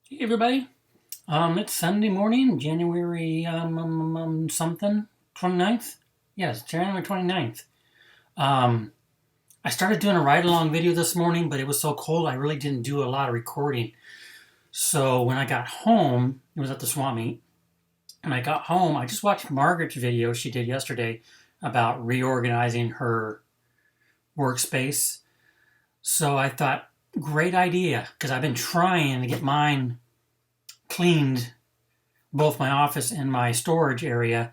Hey everybody, it's Sunday morning, January something, 29th? Yes, January 29th. Um, I started doing a ride-along video this morning, but it was so cold I really didn't do a lot of recording. So when I got home, it was at the swap meet, and I got home, I just watched Margaret's video she did yesterday about reorganizing her workspace. So I thought, great idea, because I've been trying to get mine cleaned, both my office and my storage area,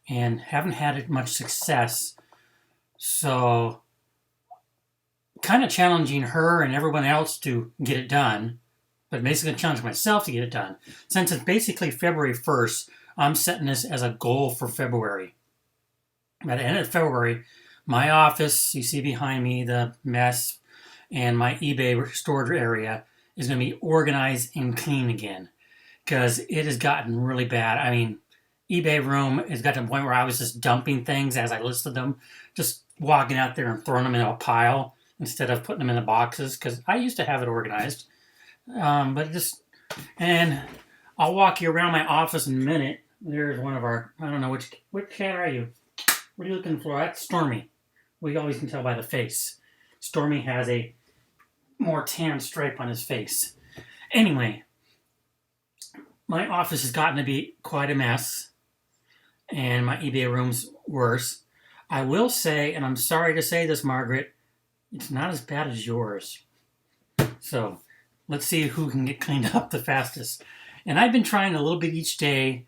and haven't had much success. So, kind of challenging her and everyone else to get it done, but basically challenging myself to get it done. Since it's basically February 1st, I'm setting this as a goal for February. By the end of February, my office, you see behind me the mess, and my eBay storage area is going to be organized and clean again, because it has gotten really bad. I mean, eBay room has got to the point where I was just dumping things as I listed them, just walking out there and throwing them in a pile instead of putting them in the boxes, because I used to have it organized. But just, and I'll walk you around my office in a minute. There's one of our, I don't know, which cat are you? What are you looking for? That's Stormy. We always can tell by the face. Stormy has a more tan stripe on his face. Anyway, my office has gotten to be quite a mess, and my eBay room's worse. I will say, and I'm sorry to say this, Margaret, it's not as bad as yours. So let's see who can get cleaned up the fastest. And I've been trying a little bit each day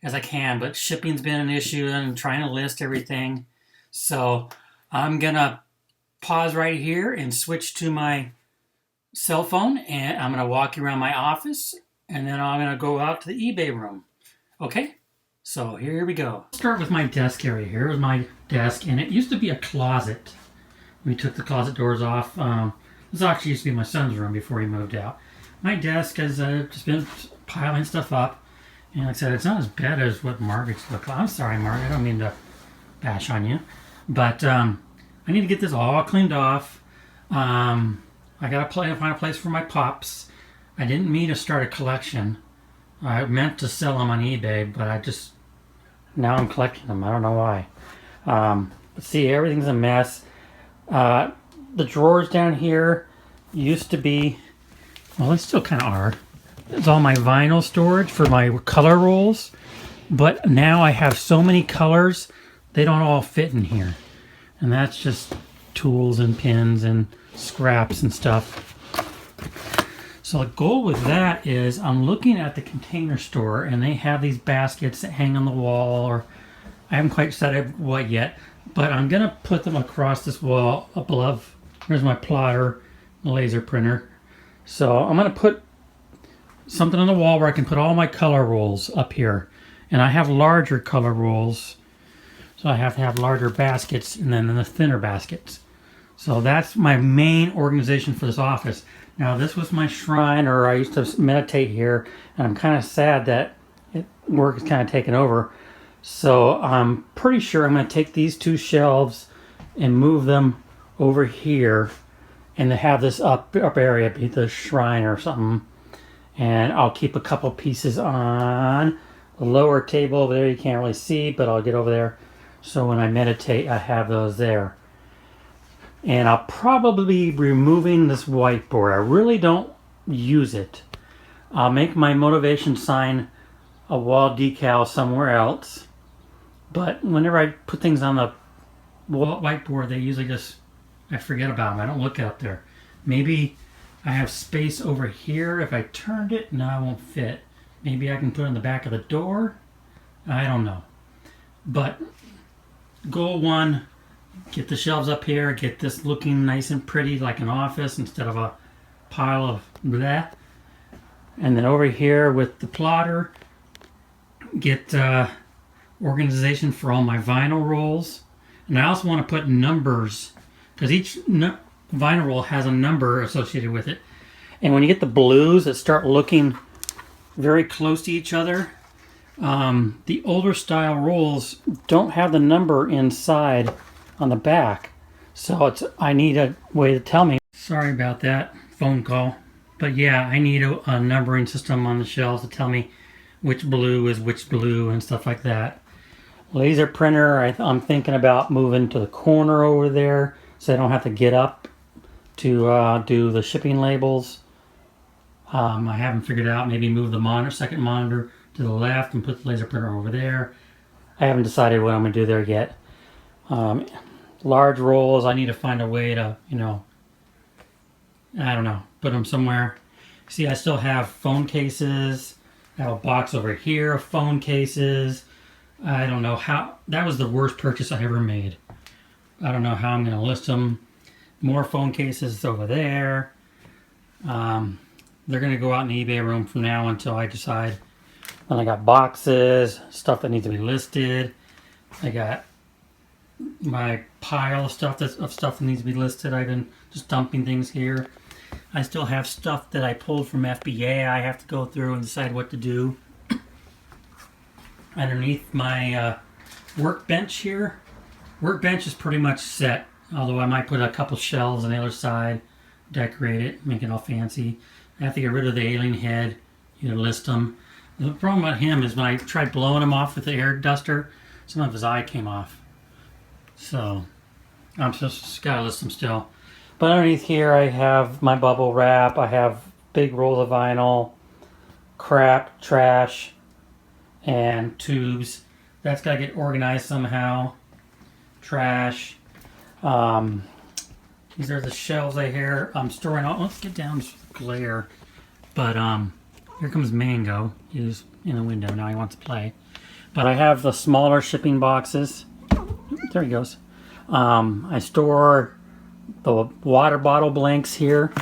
as I can, but shipping's been an issue, and I'm trying to list everything. So I'm going to pause right here and switch to my cell phone, and I'm going to walk you around my office, and then I'm going to go out to the eBay room. Okay? So here we go. Start with my desk area. Here is my desk, and it used to be a closet. We took the closet doors off. This actually used to be my son's room before he moved out. My desk has just been piling stuff up. And like I said, it's not as bad as what Margaret's look like. I'm sorry, Margaret. I don't mean to bash on you. But I need to get this all cleaned off. I got to find a place for my pops. I didn't mean to start a collection. I meant to sell them on eBay, but now I'm collecting them. I don't know why. But see, everything's a mess. The drawers down here used to be, well, they still kind of are. It's all my vinyl storage for my color rolls. But now I have so many colors, they don't all fit in here. And that's just tools and pins and scraps and stuff. So the goal with that is I'm looking at the Container Store, and they have these baskets that hang on the wall, or I haven't quite decided what yet, but I'm going to put them across this wall above. Here's my plotter, the laser printer. So I'm going to put something on the wall where I can put all my color rolls up here. And I have larger color rolls, so I have to have larger baskets and then the thinner baskets. So that's my main organization for this office. Now this was my shrine, or I used to meditate here, and I'm kind of sad that work is kind of taken over. So I'm pretty sure I'm going to take these two shelves and move them over here, and to have this up area be the shrine or something. And I'll keep a couple pieces on the lower table over there. You can't really see, but I'll get over there. So when I meditate, I have those there. And I'll probably be removing this whiteboard. I really don't use it. I'll make my motivation sign a wall decal somewhere else. But whenever I put things on the whiteboard, they usually I forget about them. I don't look out there. Maybe I have space over here. If I turned it, no, it won't fit. Maybe I can put it in the back of the door. I don't know. But goal one, get the shelves up here, get this looking nice and pretty like an office instead of a pile of blah. And then over here with the plotter, get organization for all my vinyl rolls. And I also want to put numbers, because each vinyl roll has a number associated with it. And when you get the blues that start looking very close to each other, the older style rolls don't have the number inside on the back. So I need a way to tell me. Sorry about that phone call. But yeah, I need a numbering system on the shelves to tell me which blue is which blue and stuff like that. Laser printer, I'm thinking about moving to the corner over there so I don't have to get up to do the shipping labels. I haven't figured out, maybe move the second monitor to the left and put the laser printer over there. I haven't decided what I'm going to do there yet. Large rolls, I need to find a way to, I don't know, put them somewhere. See, I still have phone cases. I have a box over here of phone cases. I don't know how, that was the worst purchase I ever made. I don't know how I'm going to list them. More phone cases over there. They're going to go out in the eBay room from now until I decide. And I got boxes, stuff that needs to be listed. I got my pile of stuff that needs to be listed. I've been just dumping things here. I still have stuff that I pulled from FBA. I have to go through and decide what to do. Underneath my workbench here. Workbench is pretty much set, although I might put a couple shelves on the other side, decorate it, make it all fancy. I have to get rid of the alien head, list them. The problem with him is when I tried blowing him off with the air duster, some of his eye came off. So I'm just gotta list them still. But underneath here I have my bubble wrap, I have big rolls of vinyl, crap, trash, and tubes. That's gotta get organized somehow. Trash. These are the shelves I'm storing all. Let's get down to glare. But here comes Mango. He's in the window now. He wants to play. But I have the smaller shipping boxes. There he goes. I store the water bottle blanks here.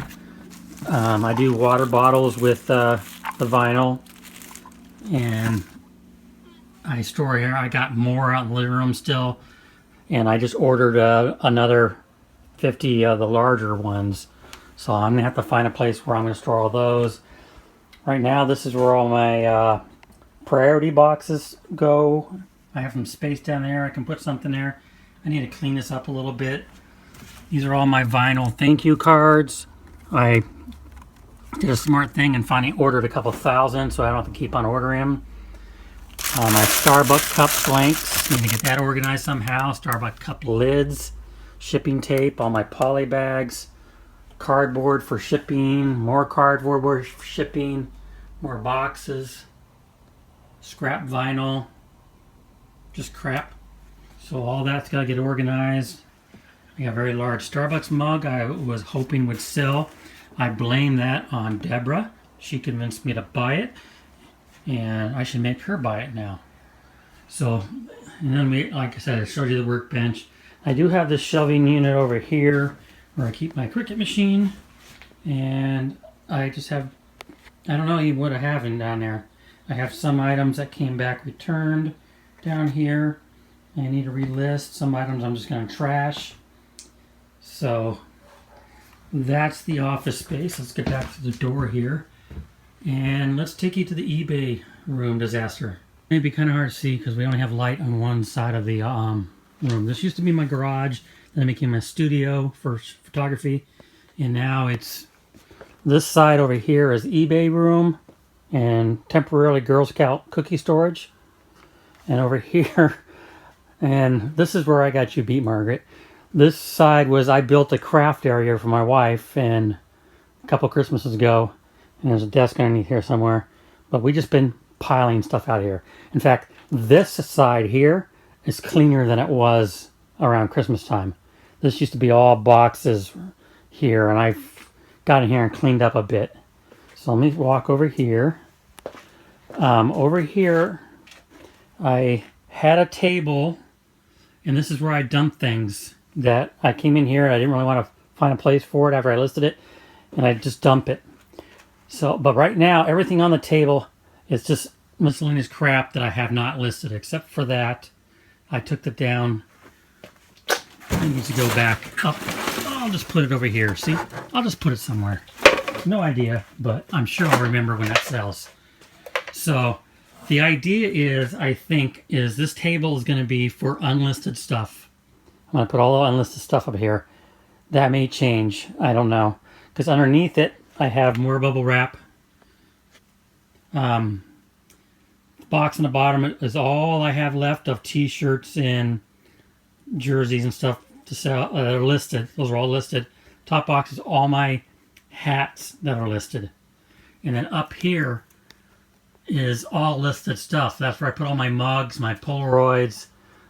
I do water bottles with the vinyl, and I store here. I got more out in the living room still, and I just ordered another 50 of the larger ones. So I'm gonna have to find a place where I'm gonna store all those. Right now, this is where all my priority boxes go. I have some space down there. I can put something there. I need to clean this up a little bit. These are all my vinyl thank you cards. I did a smart thing and finally ordered a couple thousand, so I don't have to keep on ordering them. My Starbucks cup blanks. Need to get that organized somehow. Starbucks cup lids, shipping tape, all my poly bags, cardboard for shipping, more cardboard for shipping, more boxes, scrap vinyl, just crap. So all that's got to get organized. I got a very large Starbucks mug I was hoping would sell. I blame that on Deborah. She convinced me to buy it, and I should make her buy it now. So, and then like I said, I showed you the workbench. I do have this shelving unit over here where I keep my Cricut machine, and I just have, I don't know even what I have in down there. I have some items that came back returned down here. I need to relist. Some items I'm just going to trash. So that's the office space. Let's get back to the door here, and let's take you to the eBay room disaster. It may be kind of hard to see because we only have light on one side of the room. This used to be my garage, then it became a studio for photography, and now it's this side over here is eBay room and temporarily Girl Scout cookie storage, and over here, and this is where I got you beat, Margaret. This side was, I built a craft area for my wife and a couple Christmases ago, and there's a desk underneath here somewhere, but we just been piling stuff out here. In fact, this side here is cleaner than it was around Christmas time. This used to be all boxes here, and I've got in here and cleaned up a bit. So let me walk over here. Over here, I had a table, and this is where I dump things that I came in here and I didn't really want to find a place for it after I listed it, and I just dump it. So, but right now, everything on the table is just miscellaneous crap that I have not listed, except for that. I took it down. It needs to go back up. I'll just put it over here. See? I'll just put it somewhere. No idea, but I'm sure I'll remember when that sells. So the idea is, I think, is this table is going to be for unlisted stuff. I'm going to put all the unlisted stuff up here. That may change. I don't know. Because underneath it, I have more bubble wrap. Box on the bottom is all I have left of t-shirts and jerseys and stuff to sell that are listed. Those are all listed. Top box is all my hats that are listed. And then up here is all listed stuff. That's where I put all my mugs, my Polaroids.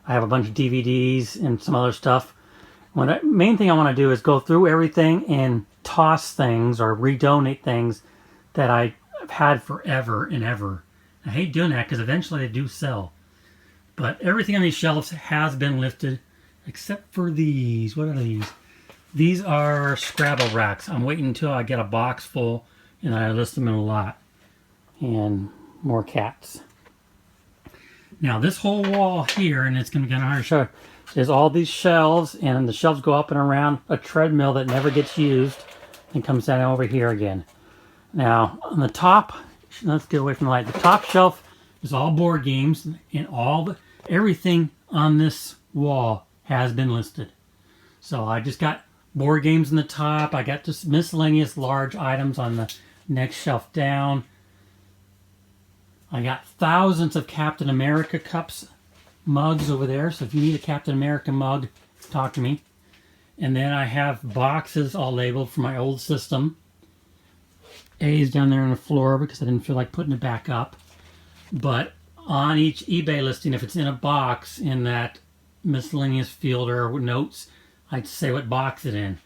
I have a bunch of DVDs and some other stuff. Main thing I want to do is go through everything and toss things or redonate things that I've had forever and ever. I hate doing that because eventually they do sell. But everything on these shelves has been lifted except for these. What are these? These are Scrabble racks. I'm waiting until I get a box full and I list them in a lot. And more cats. Now this whole wall here, and it's going to get hard to show, is all these shelves, and the shelves go up and around a treadmill that never gets used and comes down over here again. Now on the top, let's get away from the light. The top shelf is all board games, and everything on this wall has been listed. So I just got board games in the top. I got just miscellaneous large items on the next shelf down. I got thousands of Captain America cups, mugs over there. So if you need a Captain America mug, talk to me. And then I have boxes all labeled for my old system. A's down there on the floor because I didn't feel like putting it back up. But on each eBay listing, if it's in a box in that miscellaneous field or notes, I'd say what box it's in.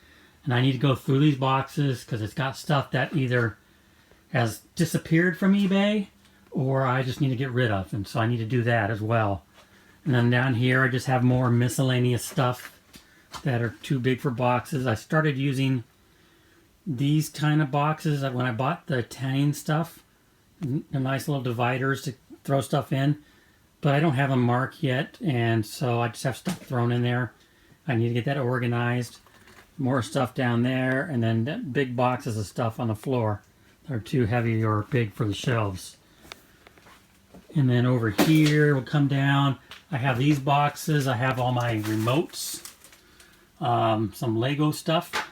And I need to go through these boxes because it's got stuff that either has disappeared from eBay or I just need to get rid of. And so I need to do that as well. And then down here I just have more miscellaneous stuff that are too big for boxes. I started using these kind of boxes when I bought the tanning stuff. The nice little dividers to throw stuff in. But I don't have a mark yet, and so I just have stuff thrown in there. I need to get that organized. More stuff down there, and then big boxes of stuff on the floor that are too heavy or big for the shelves. And then over here, we'll come down. I have these boxes. I have all my remotes. Some Lego stuff.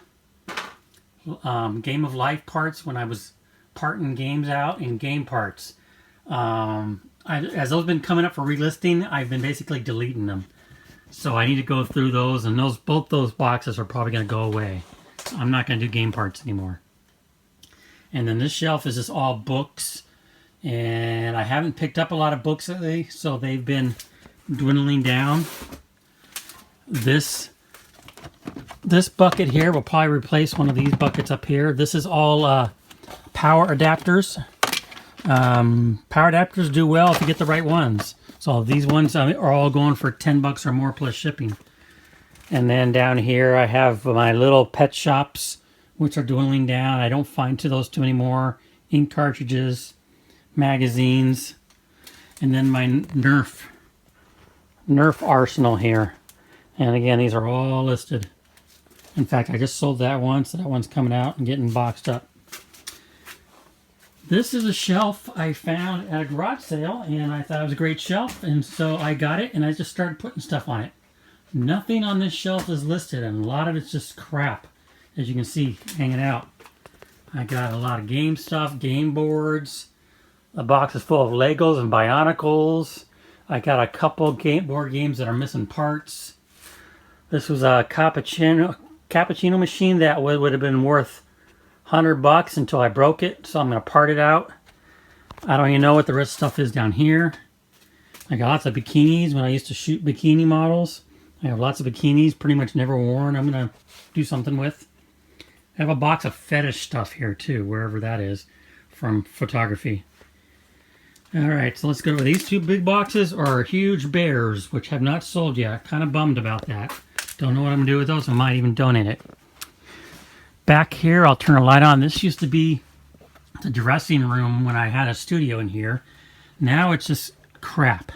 Game of Life parts when I was parting games out in game parts. As those have been coming up for relisting, I've been basically deleting them. So I need to go through those, and both those boxes are probably going to go away. I'm not going to do game parts anymore. And then this shelf is just all books. And I haven't picked up a lot of books lately, so they've been dwindling down. This bucket here will probably replace one of these buckets up here. This is all power adapters. Power adapters do well if you get the right ones. So these ones are all going for 10 bucks or more plus shipping. And then down here I have my little pet shops, which are dwindling down. I don't find those too anymore. Ink cartridges, magazines, and then my Nerf arsenal here. And again, these are all listed. In fact, I just sold that one, so that one's coming out and getting boxed up. This is a shelf I found at a garage sale, and I thought it was a great shelf, and so I got it, and I just started putting stuff on it. Nothing on this shelf is listed, and a lot of it's just crap, as you can see, hanging out. I got a lot of game stuff, game boards. A box is full of Legos and Bionicles. I got a couple board games that are missing parts. This was a cappuccino machine that would have been worth $100 until I broke it, so I'm going to part it out. I don't even know what the rest of the stuff is down here. I got lots of bikinis when I used to shoot bikini models. I have lots of bikinis, pretty much never worn. I'm going to do something with. I have a box of fetish stuff here too, wherever that is, from photography. Alright, so let's go over these two big boxes are huge bears, which have not sold yet. Kind of bummed about that. Don't know what I'm going to do with those. I might even donate it. Back here, I'll turn a light on. This used to be the dressing room when I had a studio in here. Now it's just crap.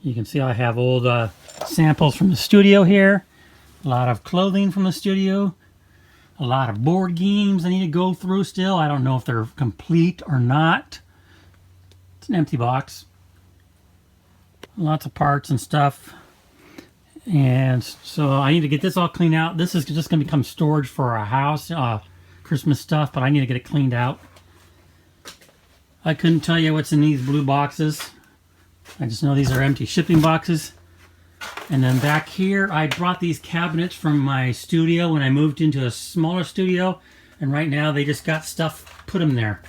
You can see I have old samples from the studio here. A lot of clothing from the studio. A lot of board games I need to go through still. I don't know if they're complete or not. It's an empty box. Lots of parts and stuff. And so I need to get this all cleaned out. This is just going to become storage for our house, Christmas stuff, but I need to get it cleaned out. I couldn't tell you what's in these blue boxes. I just know these are empty shipping boxes. And then back here, I brought these cabinets from my studio when I moved into a smaller studio. And right now, they just got stuff, put them there.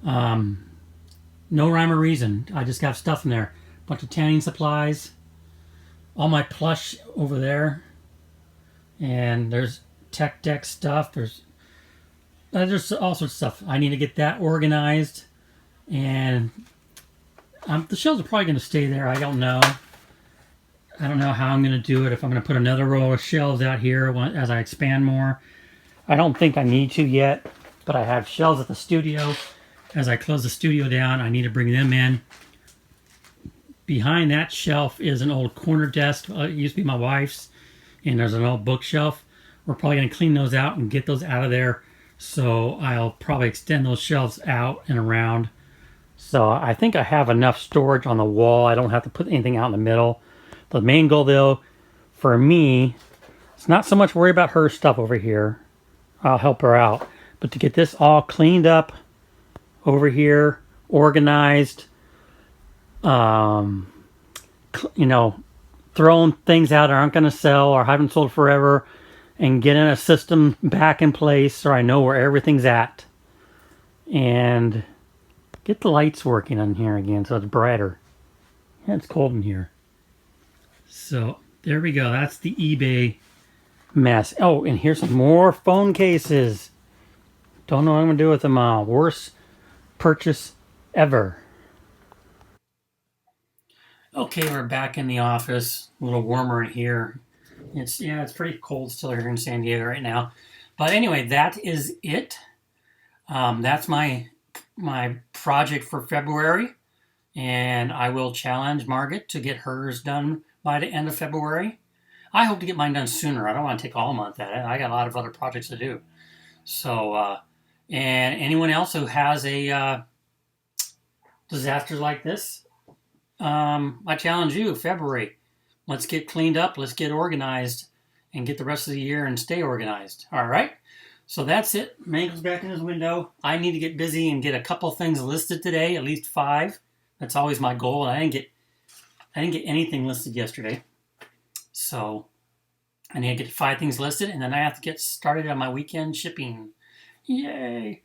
No rhyme or reason. I just got stuff in there. Bunch of tanning supplies. All my plush over there. And there's tech deck stuff. There's all sorts of stuff. I need to get that organized. And the shelves are probably going to stay there. I don't know. I don't know how I'm going to do it. If I'm going to put another row of shelves out here as I expand more. I don't think I need to yet. But I have shelves at the studio. As I close the studio down, I need to bring them in. Behind that shelf is an old corner desk. It used to be my wife's. And there's an old bookshelf. We're probably going to clean those out and get those out of there. So I'll probably extend those shelves out and around. So I think I have enough storage on the wall. I don't have to put anything out in the middle. The main goal, though, for me, it's not so much worry about her stuff over here. I'll help her out. But to get this all cleaned up over here, organized, you know, throwing things out that aren't going to sell or haven't sold forever, and getting a system back in place so I know where everything's at. And get the lights working on here again so it's brighter. Yeah, it's cold in here. So there we go. That's the eBay mess. Oh, and here's some more phone cases. Don't know what I'm going to do with them all. Worst purchase ever. Okay, we're back in the office. A little warmer in here. It's pretty cold still here in San Diego right now. But anyway, that is it. That's my project for February. And I will challenge Margaret to get hers done by the end of February. I hope to get mine done sooner. I don't want to take all month at it. I got a lot of other projects to do. So, and anyone else who has a disaster like this, I challenge you, February. Let's get cleaned up. Let's get organized and get the rest of the year and stay organized. All right. So that's it. Mango's back in his window. I need to get busy and get a couple things listed today, at least 5. That's always my goal. And I didn't get anything listed yesterday. So I need to get 5 things listed, and then I have to get started on my weekend shipping. Yay.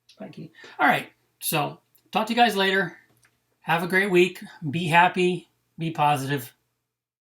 Spiky. All right. So talk to you guys later. Have a great week. Be happy. Be positive.